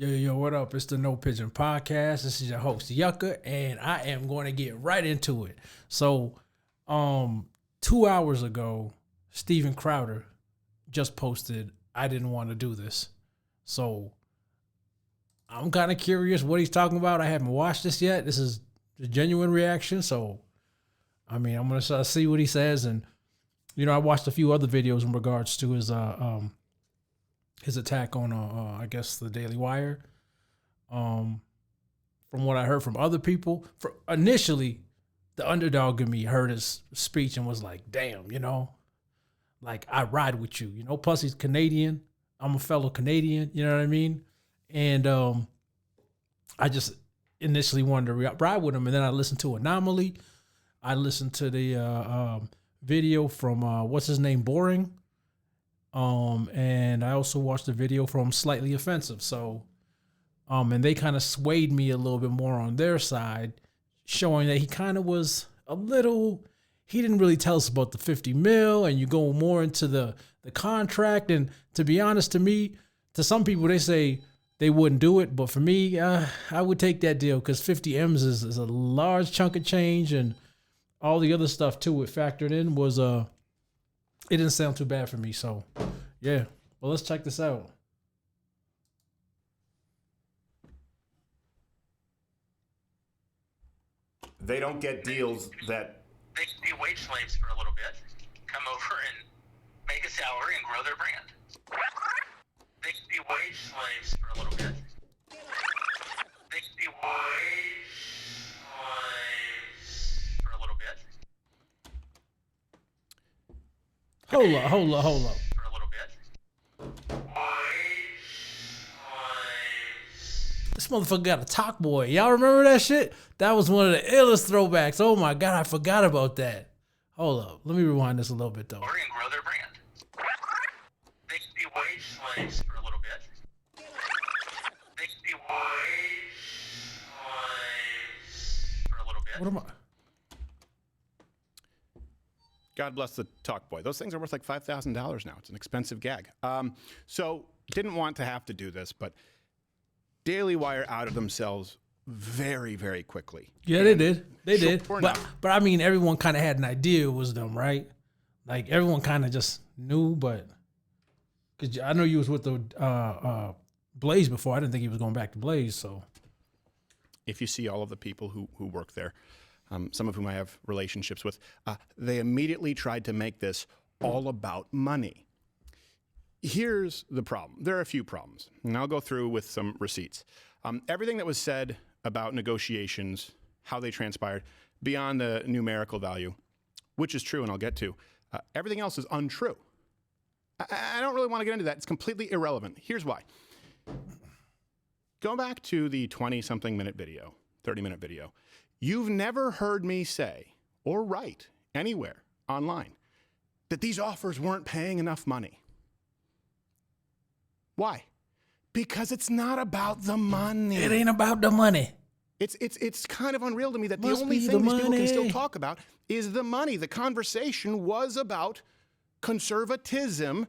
Yo, what up? It's the No Pigeon Podcast. This is your host, Yucca, and I am going to get right into it. So, 2 hours ago, Steven Crowder just posted, I didn't want to do this. So, I'm kind of curious what he's talking about. I haven't watched this yet. This is a genuine reaction. So, I'm going to see what he says. And, I watched a few other videos in regards to his attack on, I guess, the Daily Wire. From what I heard from other people, initially, the underdog in me heard his speech and was like, damn, like I ride with you, plus he's Canadian. I'm a fellow Canadian, you know what I mean? And I just initially wanted to ride with him. And then I listened to Anomaly. I listened to the video from, what's his name, Boring. And I also watched the video from Slightly Offensive. So, and they kind of swayed me a little bit more on their side, showing that he kind of was he didn't really tell us about the 50 mil, and you go more into the contract. And to be honest, to some people, they say they wouldn't do it. But for me, I would take that deal because 50 M's is a large chunk of change, and all the other stuff too it factored in was, it didn't sound too bad for me. So, yeah. Well, let's check this out. They don't get deals that... They can be wage slaves for a little bit, come over and make a salary and grow their brand. They can be wage slaves for a little bit. They can be wage slaves for a little bit. Hold up. For a little bit. This motherfucker got a talk boy. Y'all remember that shit? That was one of the illest throwbacks. Oh my God, I forgot about that. Hold up. Let me rewind this a little bit though. And grow their brand. They can be wage slaves for a little bit. They can be wage slaves for a little bit. What am I? God bless the talk boy. Those things are worth like $5,000 now. It's an expensive gag. So didn't want to have to do this, but Daily Wire outed themselves very, very quickly. Yeah, they did. They Sure did. enough. But I mean, everyone kind of had an idea it was them, right? Like everyone kind of just knew, but because I know you was with the Blaze before. I didn't think he was going back to Blaze. So If you see all of the people who work there, some of whom I have relationships with, they immediately tried to make this all about money. Here's the problem. There are a few problems, and I'll go through with some receipts. Everything that was said about negotiations, how they transpired, beyond the numerical value, which is true and I'll get to, everything else is untrue. I don't really want to get into that. It's completely irrelevant. Here's why. Go back to the 20-something minute video, 30-minute video. You've never heard me say or write anywhere online that these offers weren't paying enough money. Why? Because it's not about the money. it ain't about the money. It's kind of unreal to me that the Must only be thing the these people can still money. talk about is the money. The conversation was about conservatism,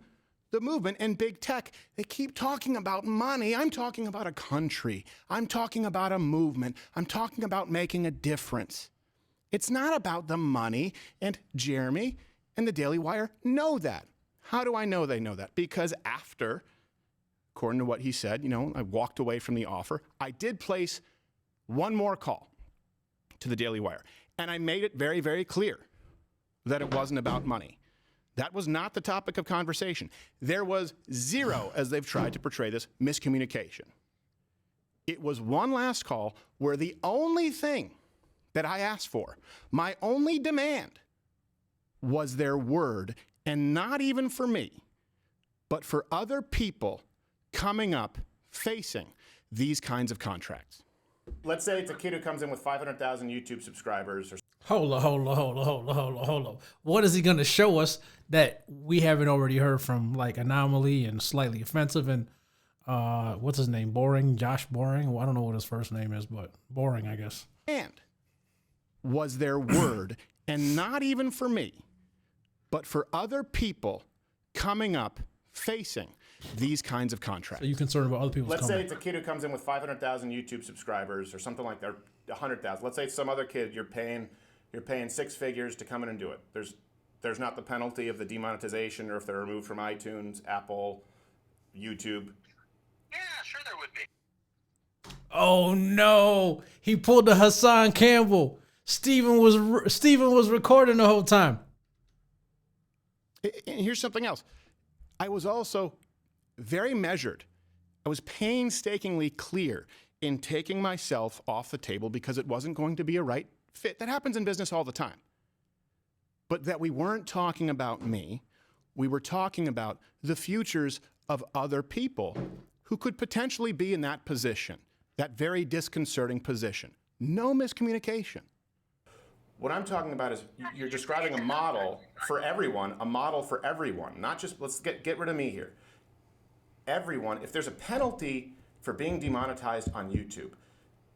the movement, and big tech. They keep talking about money. I'm talking about a country. I'm talking about a movement. I'm talking about making a difference. It's not about the money. And Jeremy and the Daily Wire know that. How do I know they know that? Because after, according to what he said, I walked away from the offer. I did place one more call to the Daily Wire, and I made it very, very clear that it wasn't about money. That was not the topic of conversation. There was zero, as they've tried to portray this, miscommunication. It was one last call where the only thing that I asked for, my only demand, was their word, and not even for me, but for other people coming up facing these kinds of contracts. Let's say it's a kid who comes in with $500,000 YouTube subscribers or... Let's say it's a kid who comes in with $500,000 YouTube subscribers or... Hold up. What is he going to show us that we haven't already heard from like Anomaly and Slightly Offensive and what's his name? Boring? Josh Boring? Well, I don't know what his first name is, but Boring, I guess. And was their word, and not even for me, but for other people coming up facing these kinds of contracts. Are you concerned about other people's Let's say comments? it's a kid who comes in with 500,000 YouTube subscribers or something like that, 100,000. Let's say it's some other kid you're paying 6 figures to come in and do it. There's not the penalty of the demonetization or if they're removed from iTunes, Apple, YouTube. Yeah, sure there would be. Oh no! He pulled the Hassan Campbell. Steven was recording the whole time. And here's something else. I was also very measured. I was painstakingly clear in taking myself off the table because it wasn't going to be a right fit. That happens in business all the time. But that we weren't talking about me. We were talking about the futures of other people who could potentially be in that position, that very disconcerting position. No miscommunication. What I'm talking about is you're describing a model for everyone, not just, let's get rid of me here. Everyone, if there's a penalty for being demonetized on YouTube,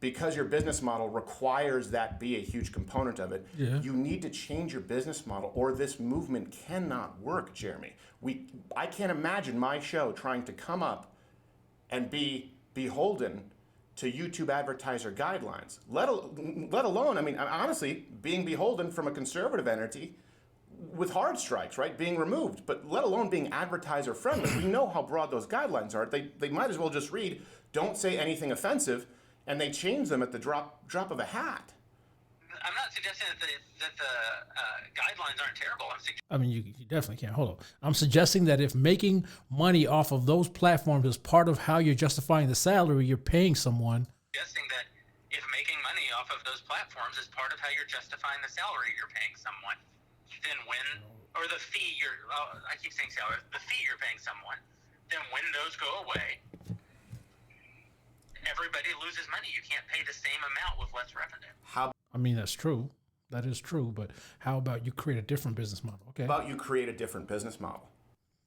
because your business model requires that be a huge component of it, you need to change your business model or this movement cannot work, Jeremy. I can't imagine my show trying to come up and be beholden to YouTube advertiser guidelines, let alone, I mean, honestly, being beholden from a conservative entity with hard strikes, right, being removed, but let alone being advertiser friendly. We know how broad those guidelines are. They might as well just read, don't say anything offensive, and they change them at the drop of a hat. I'm not suggesting that the guidelines aren't terrible. I mean, you definitely can't. Hold on. I'm suggesting that if making money off of those platforms is part of how you're justifying the salary you're paying someone. Suggesting that if making money off of those platforms is part of how you're justifying the salary you're paying someone, then or the fee I keep saying salary, the fee you're paying someone, then when those go away, everybody loses money. You can't pay the same amount with less revenue. I mean, that's true. That is true. But how about you create a different business model? Okay. How about you create a different business model?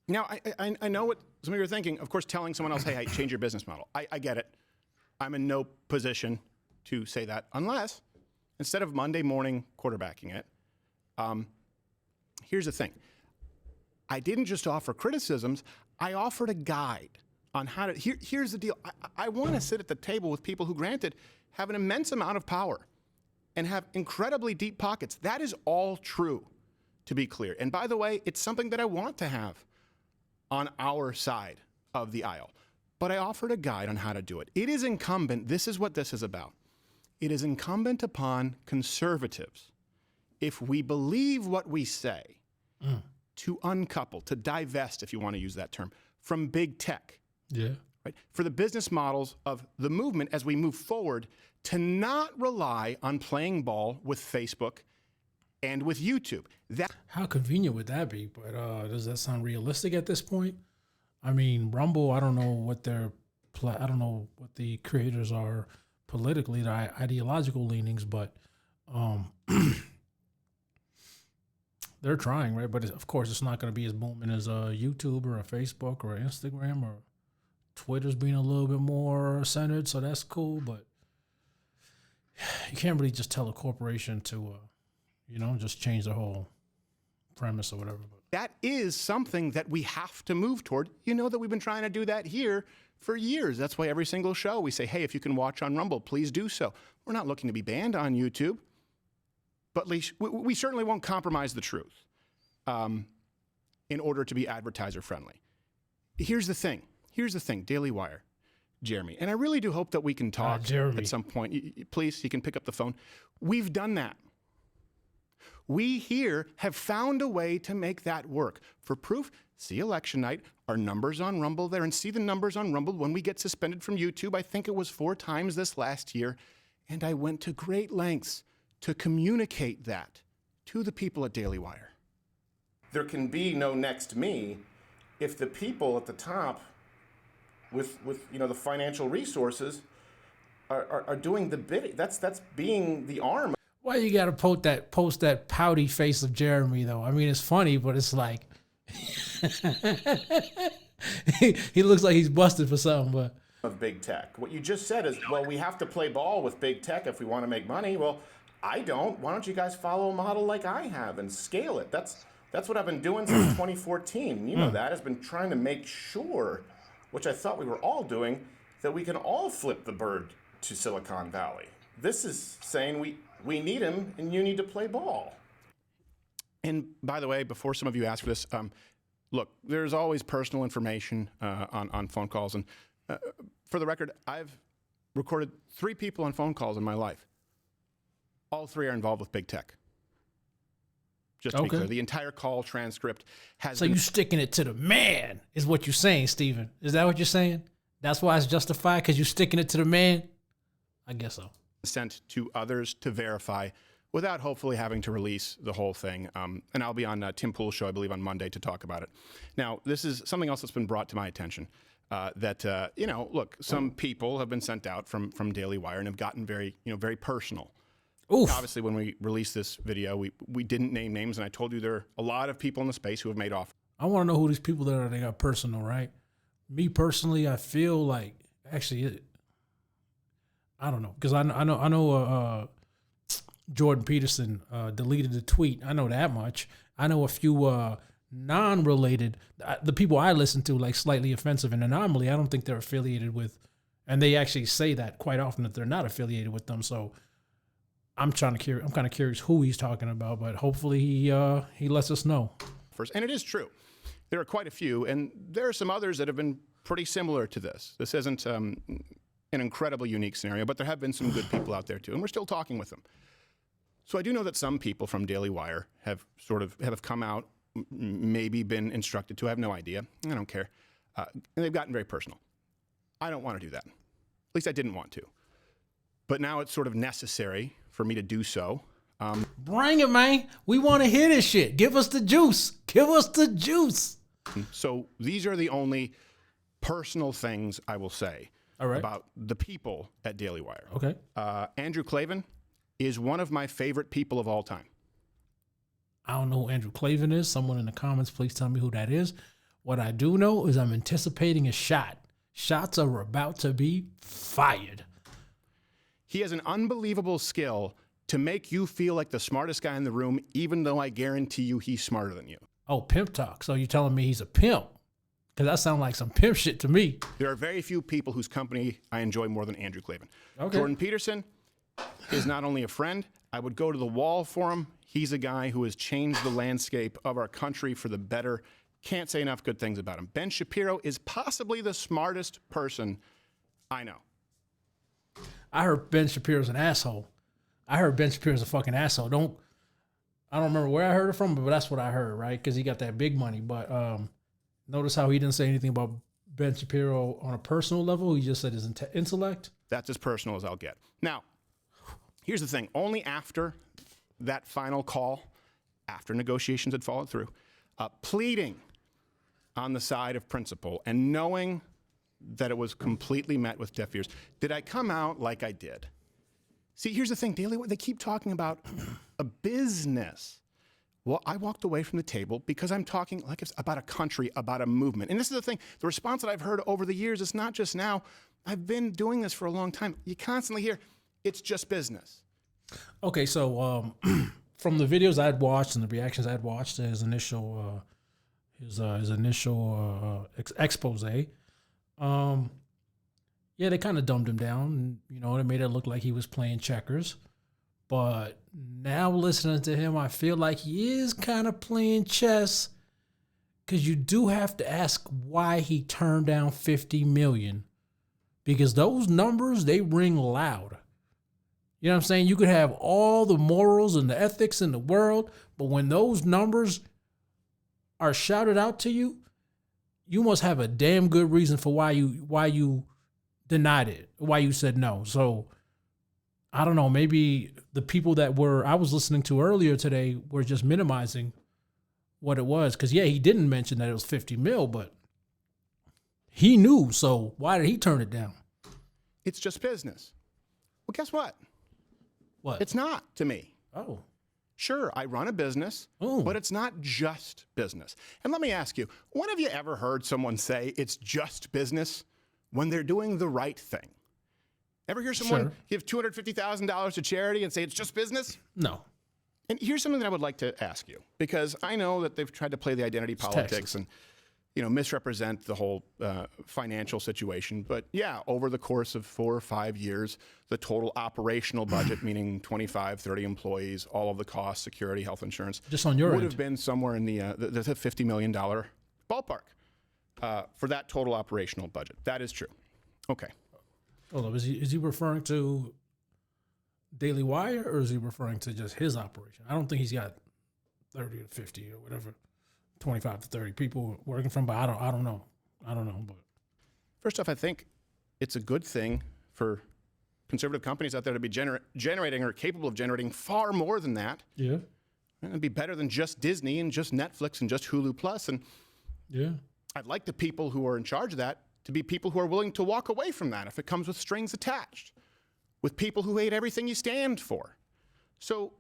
Now, I know what some of you are thinking. Of course, telling someone else, hey, change your business model. I get it. I'm in no position to say that unless, instead of Monday morning quarterbacking it, here's the thing. I didn't just offer criticisms. I offered a guide on how to, here's the deal. I want to sit at the table with people who, granted, have an immense amount of power and have incredibly deep pockets. That is all true, to be clear. And by the way, it's something that I want to have on our side of the aisle. But I offered a guide on how to do it. It is incumbent, this is what this is about. It is incumbent upon conservatives, if we believe what we say, to uncouple, to divest, if you want to use that term, from big tech. Yeah. Right? For the business models of the movement as we move forward, to not rely on playing ball with Facebook and with YouTube. How convenient would that be? But does that sound realistic at this point? I mean, Rumble, I don't know what I don't know what the creators are politically, their ideological leanings, but they're trying, right? But of course, it's not going to be as booming as YouTube or a Facebook or Instagram, or Twitter's being a little bit more centered, so that's cool. But you can't really just tell a corporation to, just change the whole premise or whatever. But that is something that we have to move toward. You know that we've been trying to do that here for years. That's why every single show we say, hey, if you can watch on Rumble, please do so. We're not looking to be banned on YouTube, but at least we certainly won't compromise the truth in order to be advertiser friendly. Here's the thing, Daily Wire, Jeremy, and I really do hope that we can talk at some point. Please, you can pick up the phone. We've done that. We here have found a way to make that work. For proof, see election night, our numbers on Rumble there, and see the numbers on Rumble when we get suspended from YouTube. I think it was 4 times this last year, and I went to great lengths to communicate that to the people at Daily Wire. There can be no next me if the people at the top with the financial resources are doing the bidding. That's being the arm. why you gotta post that pouty face of Jeremy though? I mean, it's funny, but it's like he looks like he's busted for something. But of big tech, what you just said is, well, we have to play ball with big tech if we want to make money. Well, I don't. Why don't you guys follow a model like I have and scale it? That's That's what I've been doing since 2014. You know that. Has been trying to make sure, which I thought we were all doing, that we can all flip the bird to Silicon Valley. This is saying we need him and you need to play ball. And by the way, before some of you ask for this, look, there's always personal information on phone calls. And for the record, I've recorded 3 people on phone calls in my life. All 3 are involved with big tech. Just to be clear, the entire call transcript has So you sticking it to the man is what you're saying, Stephen. Is that what you're saying? That's why it's justified, because you're sticking it to the man? I guess so. Sent to others to verify without hopefully having to release the whole thing. And I'll be on Tim Pool's show, I believe, on Monday to talk about it. Now, this is something else that's been brought to my attention. Look, some people have been sent out from Daily Wire and have gotten very personal. Oof. Obviously, when we released this video, we didn't name names, and I told you there are a lot of people in the space who have made offers. I want to know who these people that are. They got personal, right? Me personally, I feel like actually, I don't know, because I know Jordan Peterson deleted the tweet. I know that much. I know a few non-related, the people I listen to, like Slightly Offensive and Anomaly. I don't think they're affiliated with, and they actually say that quite often that they're not affiliated with them. So I'm kind of curious who he's talking about, but hopefully he lets us know. And it is true. There are quite a few, and there are some others that have been pretty similar to this. This isn't an incredibly unique scenario, but there have been some good people out there too, and we're still talking with them. So I do know that some people from Daily Wire have come out, maybe been instructed to. I have no idea. I don't care. And they've gotten very personal. I don't want to do that. At least I didn't want to. But now it's sort of necessary for me to do so. Bring it, man. We want to hear this shit. Give us the juice. Give us the juice. So these are the only personal things I will say about the people at Daily Wire. Okay. Andrew Klavan is one of my favorite people of all time. I don't know who Andrew Klavan is. Someone in the comments, please tell me who that is. What I do know is I'm anticipating a shot. Shots are about to be fired. He has an unbelievable skill to make you feel like the smartest guy in the room, even though I guarantee you he's smarter than you. Oh, pimp talk. So you're telling me he's a pimp? Because that sounds like some pimp shit to me. There are very few people whose company I enjoy more than Andrew Klavan. Okay. Jordan Peterson is not only a friend, I would go to the wall for him. He's a guy who has changed the landscape of our country for the better. Can't say enough good things about him. Ben Shapiro is possibly the smartest person I know. I heard Ben Shapiro's an asshole. I heard Ben Shapiro's a fucking asshole. I don't remember where I heard it from, but that's what I heard, right? Because he got that big money. But notice how he didn't say anything about Ben Shapiro on a personal level. He just said his intellect. That's as personal as I'll get. Now, here's the thing. Only after that final call, after negotiations had fallen through, pleading on the side of principle and knowing that it was completely met with deaf ears, did I come out like I did? See, here's the thing. Daily Wire, they keep talking about a business. Well, I walked away from the table because I'm talking about a country, about a movement. And this is the thing. The response that I've heard over the years is not just now. I've been doing this for a long time. You constantly hear, it's just business. Okay, so from the videos I'd watched and the reactions I'd watched to his initial expose, yeah, they kind of dumbed him down. And, they made it look like he was playing checkers. But now listening to him, I feel like he is kind of playing chess, because you do have to ask why he turned down $50 million, because those numbers, they ring loud. You know what I'm saying? You could have all the morals and the ethics in the world, but when those numbers are shouted out to you, you must have a damn good reason for why you denied it, why you said no. So I don't know, maybe the people that I was listening to earlier today were just minimizing what it was. Because, yeah, he didn't mention that it was 50 mil, but he knew. So why did he turn it down? It's just business. Well, guess what? What? It's not to me. Oh. Sure, I run a business, but it's not just business. And let me ask you, when have you ever heard someone say it's just business when they're doing the right thing? Ever hear someone give $250,000 to charity and say it's just business? No. And here's something that I would like to ask you, because I know that they've tried to play the identity politics Texas. and, misrepresent the whole financial situation. But yeah, over the course of 4 or 5 years, the total operational budget, meaning 25, 30 employees, all of the costs, security, health insurance, Just on your would end. have been somewhere in the $50 million ballpark for that total operational budget. That is true. Okay. Hold up, is he referring to Daily Wire, or is he referring to just his operation? I don't think he's got 30 or 50 or whatever, 25 to 30 people working from. But I don't know. But First off, I think it's a good thing for conservative companies out there to be generating or capable of generating far more than that. yeah, It'd be better than just Disney and just Netflix and just Hulu Plus. And yeah. I'd like the people who are in charge of that to be people who are willing to walk away from that if it comes with strings attached, with people who hate everything you stand for. So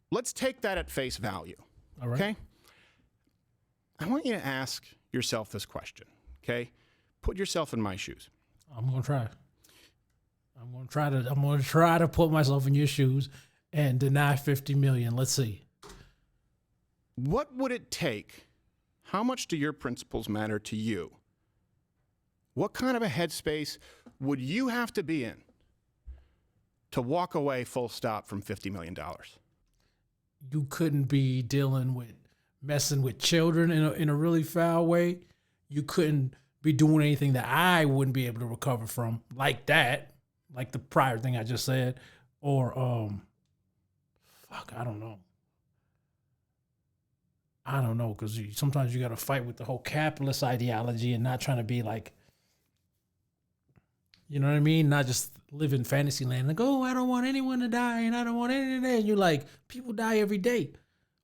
let's take that at face value. All right. Okay? I want you to ask yourself this question, okay? Put yourself in my shoes. I'm gonna try. I'm gonna try to put myself in your shoes and deny 50 million. Let's see. What would it take? How much do your principles matter to you? What kind of a headspace would you have to be in to walk away full stop from $50 million? You couldn't be dealing with messing with children in a really foul way. You couldn't be doing anything that I wouldn't be able to recover from, like that, like the prior thing I just said, or I don't know, because sometimes you got to fight with the whole capitalist ideology and not trying to be like, you know what I mean? Not just live in fantasy land. Like, oh, I don't want anyone to die, and I don't want anything. And you're like, people die every day.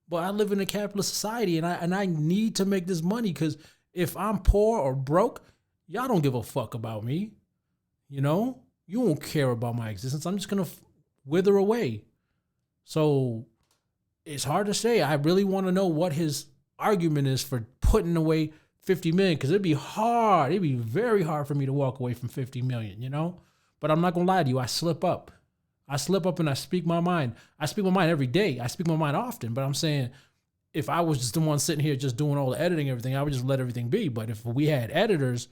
But I live in a capitalist society, and I need to make this money, because if I'm poor or broke, y'all don't give a fuck about me. You know? You won't care about my existence. I'm just going to wither away. So it's hard to say. I really want to know what his argument is for putting away 50 million, because it'd be hard. It'd be very hard for me to walk away from 50 million, you know? But I'm not going to lie to you. I slip up. And I speak my mind. I speak my mind every day. I speak my mind often. But I'm saying, if I was just the one sitting here just doing all the editing, everything, I would just let everything be. But if we had editors,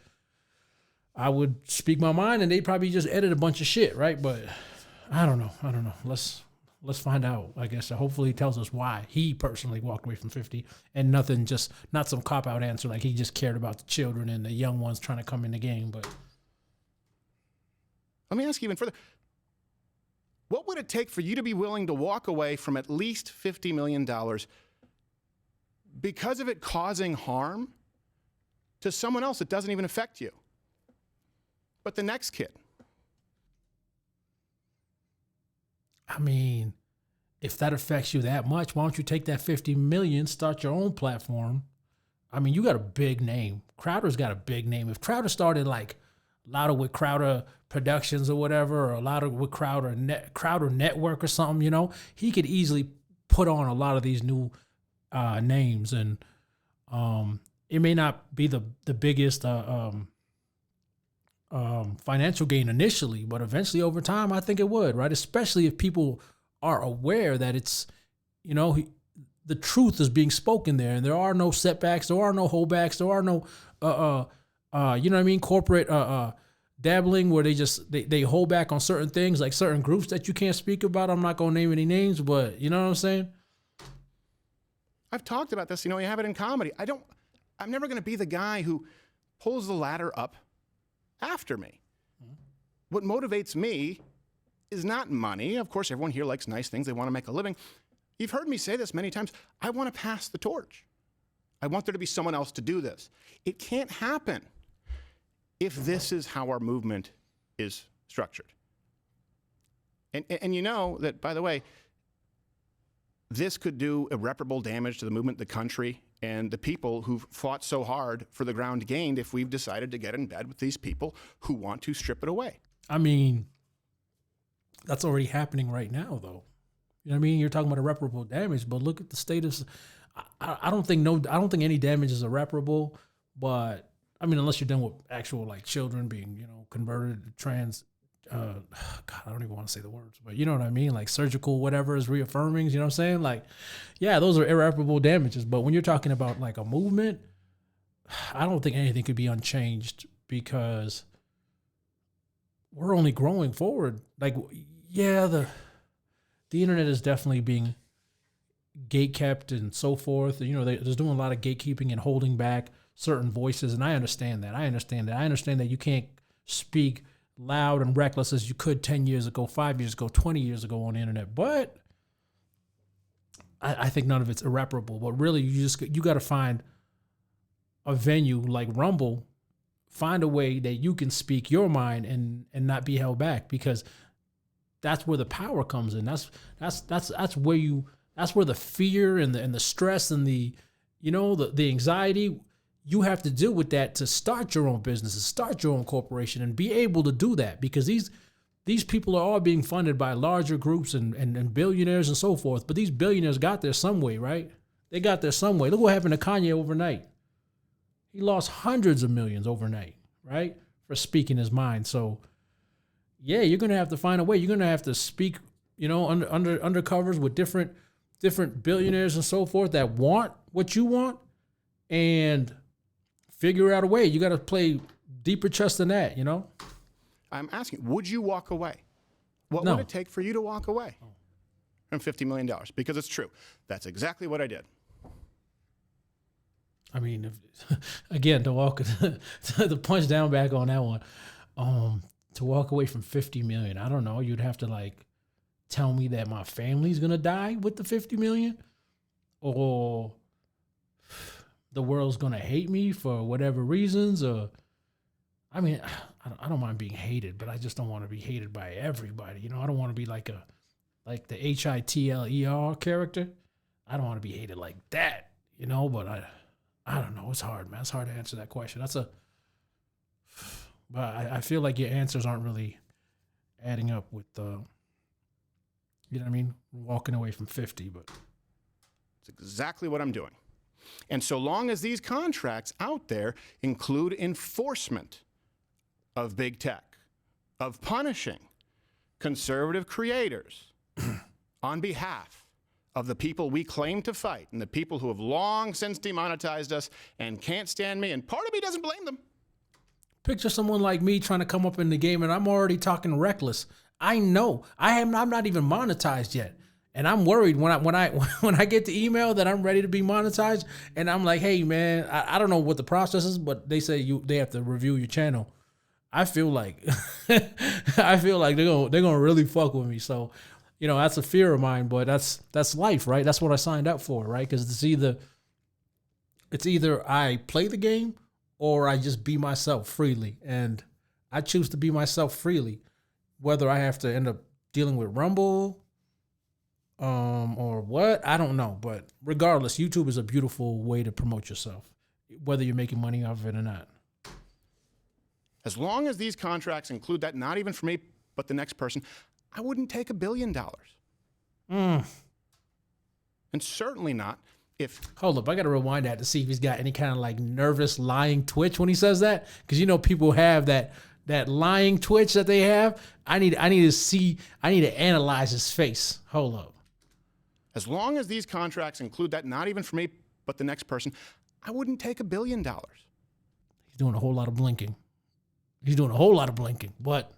I would speak my mind and they'd probably just edit a bunch of shit, right? But I don't know. Let's find out, I guess. Hopefully he tells us why he personally walked away from 50 and not some cop-out answer like he just cared about the children and the young ones trying to come in the game. But Let me ask you even further. What would it take for you to be willing to walk away from at least $50 million because of it causing harm to someone else that doesn't even affect you, but the next kid? I mean, if that affects you that much, why don't you take that 50 million, start your own platform? I mean, you got a big name. Crowder's got a big name. If Crowder started like Louder with Crowder Productions or whatever, or Louder with Crowder Network or something, you know, he could easily put on a lot of these new names, and it may not be the biggest financial gain initially, but eventually over time, I think it would, right? Especially if people are aware that it's, you know, the truth is being spoken there, and there are no setbacks, there are no holdbacks, there are no, you know what I mean, corporate dabbling where they hold back on certain things, like certain groups that you can't speak about. I'm not gonna name any names, but you know what I'm saying? I've talked about this. You know, you have it in comedy. I'm never going to be the guy who pulls the ladder up after me. What motivates me is not money. Of course, everyone here likes nice things. They want to make a living. You've heard me say this many times. I want to pass the torch. I want there to be someone else to do this. It can't happen if this is how our movement is structured. And you know that, by the way, this could do irreparable damage to the movement, the country, and the people who've fought so hard for the ground gained if we've decided to get in bed with these people who want to strip it away. I mean, that's already happening right now, though. You know what I mean? You're talking about irreparable damage, but look at the state of. I don't think any damage is irreparable, but I mean, unless you're dealing with actual like children being, you know, converted to God, I don't even want to say the words, but you know what I mean? Like surgical, whatever is reaffirming, you know what I'm saying? Like, yeah, those are irreparable damages. But when you're talking about like a movement, I don't think anything could be unchanged because we're only growing forward. Like, yeah, the internet is definitely being gatekept and so forth. You know, there's doing a lot of gatekeeping and holding back certain voices. And I understand that. I understand that you can't speak loud and reckless as you could 10 years ago, 5 years ago, 20 years ago on the internet. But I think none of it's irreparable. But really, you got to find a venue like Rumble, find a way that you can speak your mind and not be held back, because that's where the power comes in. That's where the fear and the stress and the anxiety, you have to deal with that to start your own business, to start your own corporation, and be able to do that, because these people are all being funded by larger groups and billionaires and so forth. But these billionaires got there some way, right? They got there some way. Look what happened to Kanye overnight. He lost hundreds of millions overnight, right? For speaking his mind. So yeah, you're going to have to find a way. You're going to have to speak, under covers with different billionaires and so forth that want what you want, and figure out a way. You got to play deeper chess than that, I'm asking, would you walk away? What No. would it take for you to walk away from $50 million? Because it's true. That's exactly what I did. I mean, again, to punch down back on that one, to walk away from 50 million, I don't know. You'd have to like tell me that my family's gonna die with the 50 million, or the world's gonna hate me for whatever reasons. Or, I mean, I don't mind being hated, but I just don't want to be hated by everybody. I don't want to be like the Hitler character. I don't want to be hated like that, But I don't know. It's hard, man. It's hard to answer that question. But I feel like your answers aren't really adding up with you know what I mean? Walking away from 50, but It's exactly what I'm doing. And so long as these contracts out there include enforcement of big tech, of punishing conservative creators on behalf of the people we claim to fight and the people who have long since demonetized us and can't stand me, and part of me doesn't blame them. picture someone like me trying to come up in the game and I'm already talking reckless. I know I'm not even monetized yet. And I'm worried when I get the email that I'm ready to be monetized, and I'm like, hey man, I don't know what the process is, but they say they have to review your channel. I feel like they're gonna really fuck with me. So, that's a fear of mine, but that's life, right? That's what I signed up for, right? Because it's either I play the game or I just be myself freely, and I choose to be myself freely, whether I have to end up dealing with Rumble or what, I don't know. But regardless, YouTube is a beautiful way to promote yourself, whether you're making money off of it or not. As long as these contracts include that, not even for me, but the next person, I wouldn't take $1 billion. And certainly not if... Hold up, I got to rewind that to see if he's got any kind of like nervous lying twitch when he says that. Because people have that lying twitch that they have. I need to analyze his face. Hold up. As long as these contracts include that, not even for me, but the next person, I wouldn't take $1 billion. He's doing a whole lot of blinking. But,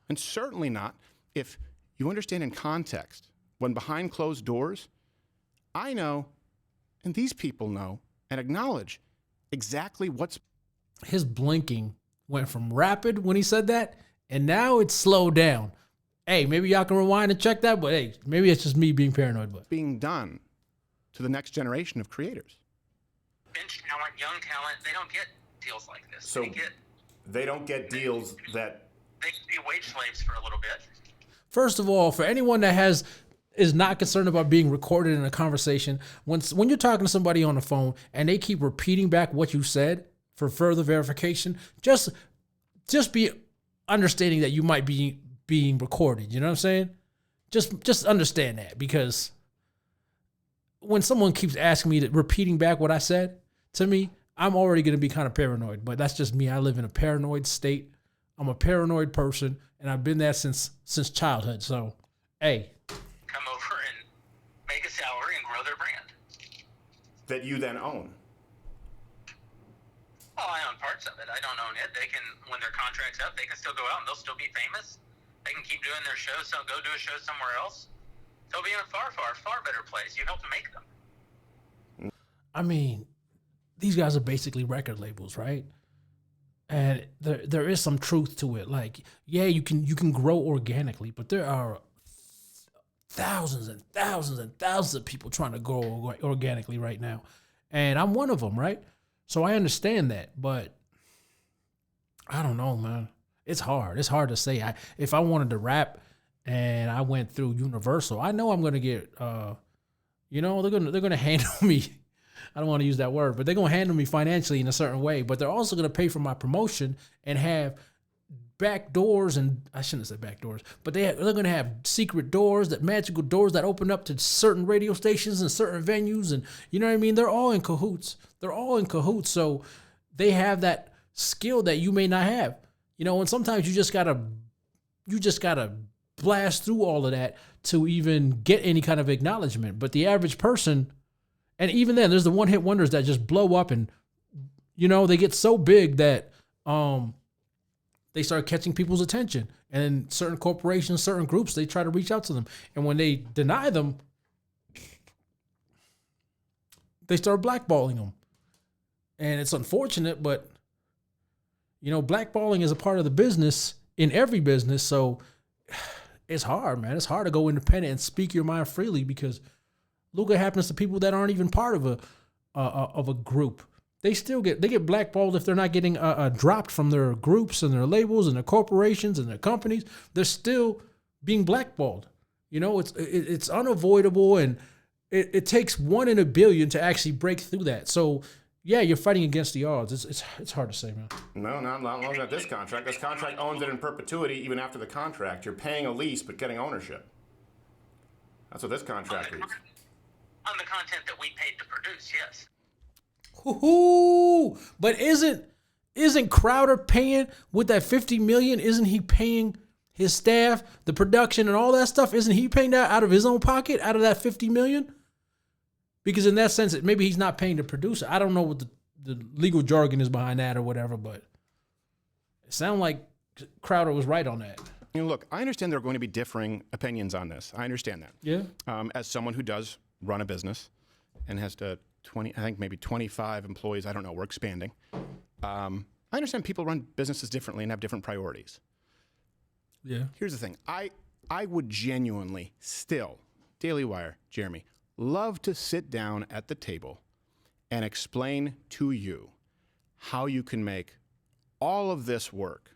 And certainly not if you understand in context, when behind closed doors, I know, and these people know, and acknowledge exactly what's... his blinking went from rapid when he said that, and now it's slowed down. Hey, maybe y'all can rewind and check that, but hey, maybe it's just me being paranoid. But being done to the next generation of creators. Bench talent, young talent, they don't get deals like this. So they don't get deals that... They can be wage slaves for a little bit. first of all, for anyone that is not concerned about being recorded in a conversation, when you're talking to somebody on the phone and they keep repeating back what you said for further verification, just be understanding that you might be being recorded. You know what I'm saying? Just understand that, because when someone keeps asking me repeating back what I said to me, I'm already going to be kind of paranoid. But that's just me. I live in a paranoid state I'm a paranoid person, and I've been that since childhood. So, hey, come over and make a salary and grow their brand. That you then own. Well, I own parts of it. I don't own it. They can, when their contract's up, they can still go out and they'll still be famous. They can keep doing their shows, so go do a show somewhere else. They'll be in a far, far, far better place. You helped to make them. I mean, these guys are basically record labels, right? And there is some truth to it. Like, yeah, you can grow organically, but there are thousands and thousands and thousands of people trying to grow organically right now. And I'm one of them, right? So I understand that, but I don't know, man. It's hard. It's hard to say. If I wanted to rap and I went through Universal, I know I'm gonna get they're gonna handle me. I don't want to use that word, but they're gonna handle me financially in a certain way. But they're also gonna pay for my promotion and have back doors, and I shouldn't say back doors, but they're gonna have secret doors, that magical doors that open up to certain radio stations and certain venues, and you know what I mean. They're all in cahoots. So they have that skill that you may not have. You know, and sometimes you just gotta blast through all of that to even get any kind of acknowledgement. But the average person, and even then, there's the one-hit wonders that just blow up, and you know they get so big that they start catching people's attention. And certain corporations, certain groups, they try to reach out to them, and when they deny them, they start blackballing them. And it's unfortunate, but you know, blackballing is a part of the business in every business. So it's hard, man. It's hard to go independent and speak your mind freely, because look what happens to people that aren't even part of a group. They get blackballed if they're not getting dropped from their groups and their labels and their corporations and their companies. They're still being blackballed. You know, it's unavoidable, and it takes 1 in a billion to actually break through that. So yeah, you're fighting against the odds. It's hard to say, man. No, not long as this contract. This contract owns it in perpetuity even after the contract. You're paying a lease but getting ownership. That's what this contract reads. On the content that we paid to produce, yes. Ooh, but isn't Crowder paying with that $50 million? Isn't he paying his staff, the production, and all that stuff? Isn't he paying that out of his own pocket, out of that $50 million? Because in that sense, maybe he's not paying the producer. I don't know what the legal jargon is behind that or whatever, but it sounded like Crowder was right on that. You know, look, I understand there are going to be differing opinions on this. I understand that. Yeah. As someone who does run a business and has maybe 25 employees, I don't know, we're expanding. I understand people run businesses differently and have different priorities. Yeah. Here's the thing. I would genuinely still, Daily Wire, Jeremy, love to sit down at the table and explain to you how you can make all of this work,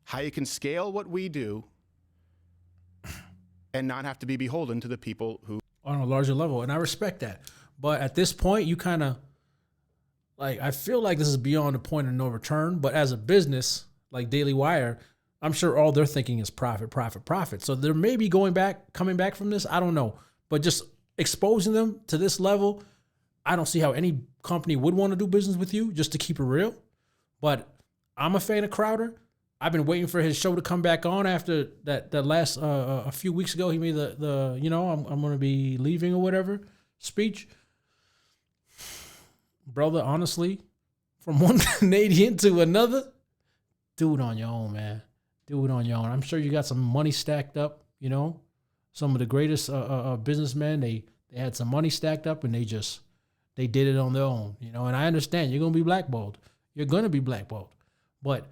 how you can scale what we do and not have to be beholden to the people who... On a larger level, and I respect that. But at this point, you kind of, like, I feel like this is beyond the point of no return, but as a business, like Daily Wire, I'm sure all they're thinking is profit, profit, profit. So there may be coming back from this, I don't know. But just exposing them to this level, I don't see how any company would want to do business with you, just to keep it real. But I'm a fan of Crowder. I've been waiting for his show to come back on after that last a few weeks ago. He made the I'm going to be leaving or whatever speech. Brother, honestly, from one Canadian to another, do it on your own, man. Do it on your own. I'm sure you got some money stacked up, you know. Some of the greatest businessmen, they had some money stacked up, and they did it on their own, you know. And I understand you're going to be blackballed. You're going to be blackballed. But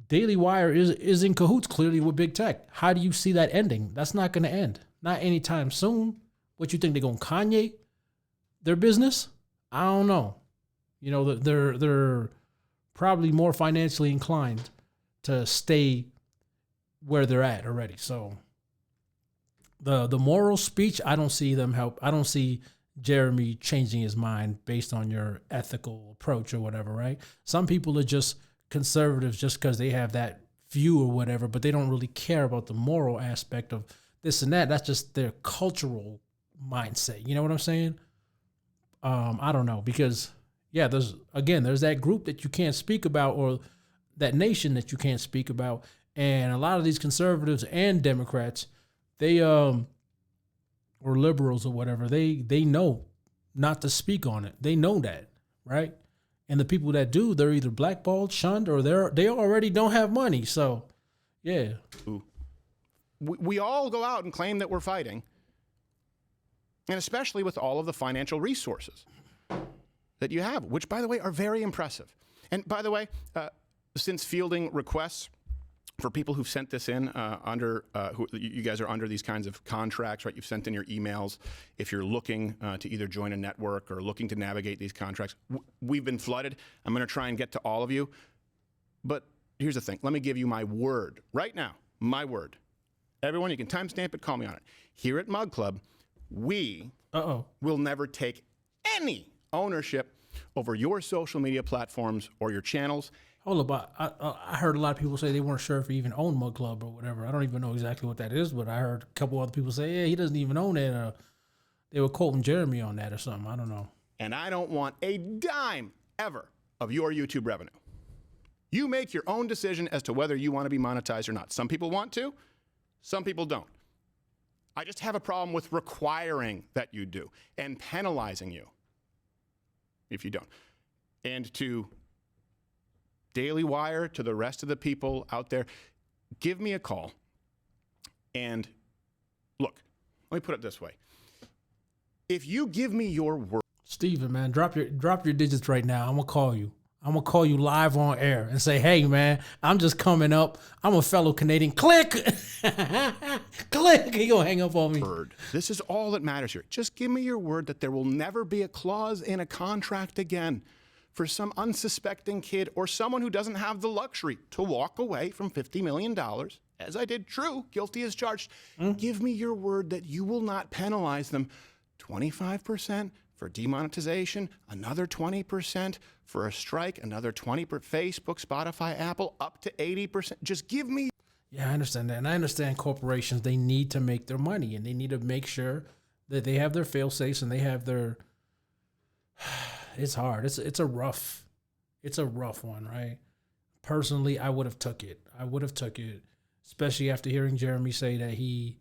Daily Wire is in cahoots clearly with big tech. How do you see that ending? That's not going to end. Not anytime soon. What, you think they're going to Kanye their business? I don't know. You know, they're probably more financially inclined to stay where they're at already. So the moral speech, I don't see them help. I don't see Jeremy changing his mind based on your ethical approach or whatever, right? Some people are just conservatives just because they have that view or whatever, but they don't really care about the moral aspect of this and that. That's just their cultural mindset. You know what I'm saying? I don't know, because yeah, there's that group that you can't speak about, or that nation that you can't speak about. And a lot of these conservatives and Democrats, they or liberals or whatever, they know not to speak on it. They know that, right? And the people that do, they're either blackballed, shunned, or they already don't have money. So, yeah. We all go out and claim that we're fighting, and especially with all of the financial resources that you have, which, by the way, are very impressive. And by the way, since fielding requests for people who've sent this in you guys are under these kinds of contracts, right? You've sent in your emails. If you're looking to either join a network or looking to navigate these contracts, we've been flooded. I'm going to try and get to all of you. But here's the thing. Let me give you my word right now, my word. Everyone, you can timestamp it, call me on it. Here at Mug Club, we will never take any ownership over your social media platforms or your channels. Hold up, I heard a lot of people say they weren't sure if he even owned Mug Club or whatever. I don't even know exactly what that is, but I heard a couple other people say, yeah, he doesn't even own it. They were quoting Jeremy on that or something. I don't know. And I don't want a dime ever of your YouTube revenue. You make your own decision as to whether you want to be monetized or not. Some people want to, some people don't. I just have a problem with requiring that you do and penalizing you if you don't. And to Daily Wire, to the rest of the people out there, give me a call. And look, let me put it this way. If you give me your word. Steven, man, drop your digits right now. I'm going to call you. I'm going to call you live on air and say, hey, man, I'm just coming up. I'm a fellow Canadian. Click. Click. He going to hang up on me. This is all that matters here. Just give me your word that there will never be a clause in a contract again for some unsuspecting kid or someone who doesn't have the luxury to walk away from $50 million, as I did, true, guilty as charged. Give me your word that you will not penalize them 25% for demonetization, another 20% for a strike, another 20% Facebook, Spotify, Apple, up to 80%. Just give me. Yeah, I understand that. And I understand corporations, they need to make their money and they need to make sure that they have their fail-safes and they have their... It's hard. It's a rough one, right? Personally, I would have took it. Especially after hearing Jeremy say that he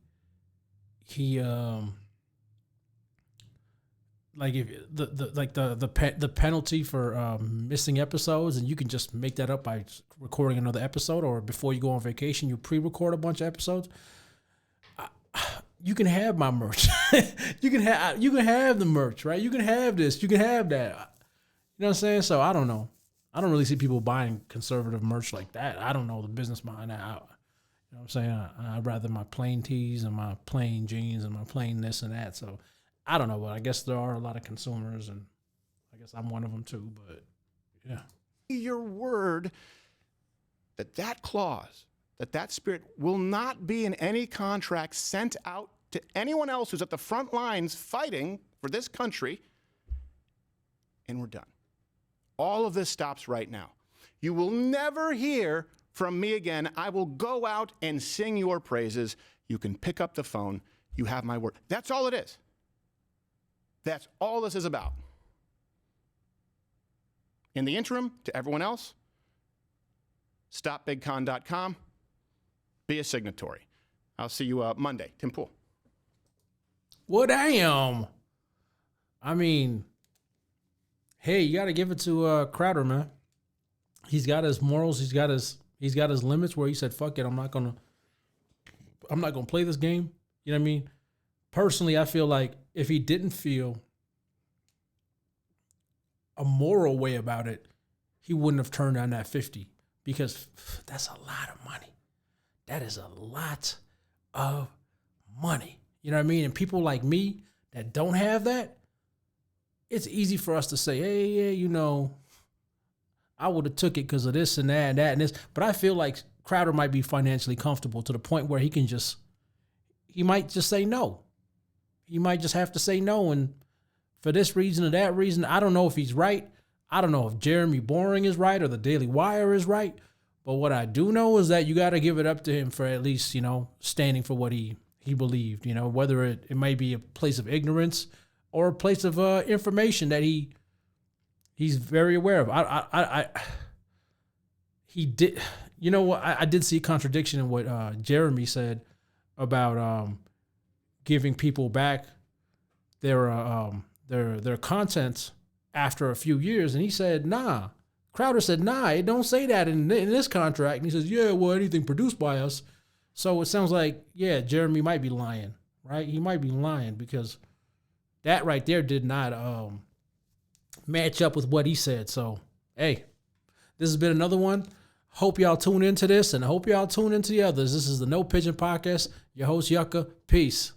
like if the penalty for missing episodes, and you can just make that up by recording another episode, or before you go on vacation, you pre-record a bunch of episodes. You can have my merch. you can have the merch, right? You can have this. You can have that. You know what I'm saying? So I don't know. I don't really see people buying conservative merch like that. I don't know the business behind that. You know what I'm saying? I'd rather my plain tees and my plain jeans and my plain this and that. So I don't know, but I guess there are a lot of consumers, and I guess I'm one of them too. But yeah, your word that clause, that spirit will not be in any contract sent out to anyone else who's at the front lines fighting for this country, and we're done. All of this stops right now. You will never hear from me again. I will go out and sing your praises. You can pick up the phone. You have my word. That's all it is. That's all this is about. In the interim, to everyone else, stopbigcon.com. Be a signatory. I'll see you Monday. Tim Pool. Well, damn. I mean, hey, you got to give it to Crowder, man. He's got his morals. He's got his limits where he said, "Fuck it, I'm not gonna play this game." You know what I mean? Personally, I feel like if he didn't feel a moral way about it, he wouldn't have turned down that 50, because that's a lot of money. That is a lot of money. You know what I mean? And people like me that don't have that, it's easy for us to say, hey, yeah, you know, I would have took it because of this and that and that and this. But I feel like Crowder might be financially comfortable to the point where he might just say no. He might just have to say no. And for this reason or that reason, I don't know if he's right. I don't know if Jeremy Boring is right or the Daily Wire is right. But what I do know is that you got to give it up to him for at least, you know, standing for what he believed, you know, whether it might be a place of ignorance or a place of information that he's very aware of. he did. You know what? I did see a contradiction in what Jeremy said about giving people back their contents after a few years, and he said, "Nah." Crowder said, "Nah, it don't say that in this contract." And he says, "Yeah, well, anything produced by us." So it sounds like, yeah, Jeremy might be lying, right? He might be lying because that right there did not match up with what he said. So, hey, this has been another one. Hope y'all tune into this, and I hope y'all tune into the others. This is the No Pigeon Podcast. Your host, Yucca. Peace.